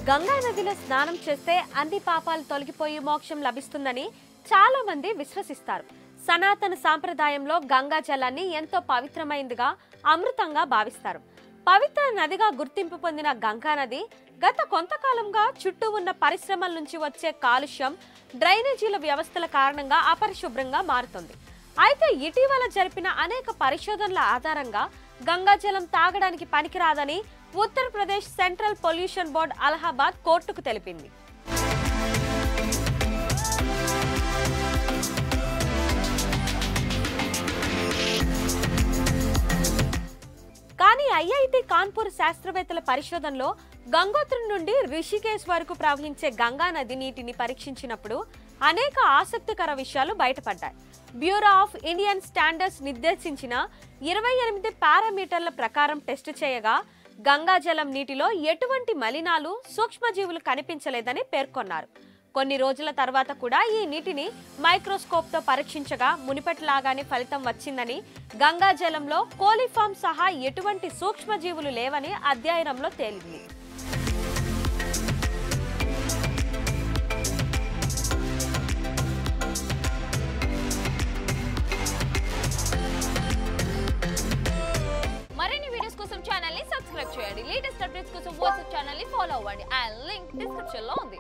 గంగా నదిలో స్నానం చేస్తే అన్ని పాపాలు తొలగిపోయి మోక్షం లభిస్తుందని చాలా మంది విశ్వసిస్తారు. సనాతన సాంప్రదాయంలో గంగా జలాన్ని ఎంతో పవిత్రమైనదిగా, అమృతంగా భావిస్తారు. పవిత్ర నదిగా గుర్తింపు పొందిన గంగా నది గత కొంతకాలంగా చుట్టూ ఉన్న పరిశ్రమల నుంచి వచ్చే కాలుష్యం, డ్రైనేజీల వ్యవస్థల కారణంగా అపరిశుభ్రంగా మారుతుంది. అయితే ఇటీవల జరిపిన అనేక పరిశోధనల ఆధారంగా గంగా జలం తాగడానికి పనికిరాదని Uttar Pradesh central pollution board Allahabad కోర్టుకు తెలిపింది. కానీ ఐఐటి కాన్పూర్ శాస్త్రవేత్తల పరిశోధనలో గంగోత్రి నుండి రిషికేశ్ వరకు ప్రవహించే గంగా నది నీటిని పరీక్షించినప్పుడు అనేక ఆసక్తికర విషయాలు బయటపడ్డాయి. బ్యూరో ఆఫ్ ఇండియన్ స్టాండర్డ్స్ నిర్దేశించిన 28 పారామీటర్ల ప్రకారం టెస్టు చేయగా గంగా జలం నీటిలో ఎటువంటి మలినాలు, సూక్ష్మజీవులు కనిపించలేదని పేర్కొన్నారు. కొన్ని రోజుల తర్వాత కూడా ఈ నీటిని మైక్రోస్కోప్తో పరీక్షించగా మునిపటిలాగానే ఫలితం వచ్చిందని, గంగా జలంలో కోలిఫామ్ సహా ఎటువంటి సూక్ష్మజీవులు లేవని అధ్యయనంలో తేలింది. మరిన్ని వీడియోస్ కోసం ఛానల్ ని సబ్స్క్రైబ్ చేయండి. లేటెస్ట్ అప్డేట్స్ కోసం వాట్సాప్ ఛానల్ ని ఫాలో అవ్వండి. ఆ లింక్ డిస్క్రిప్షన్ లో ఉంది.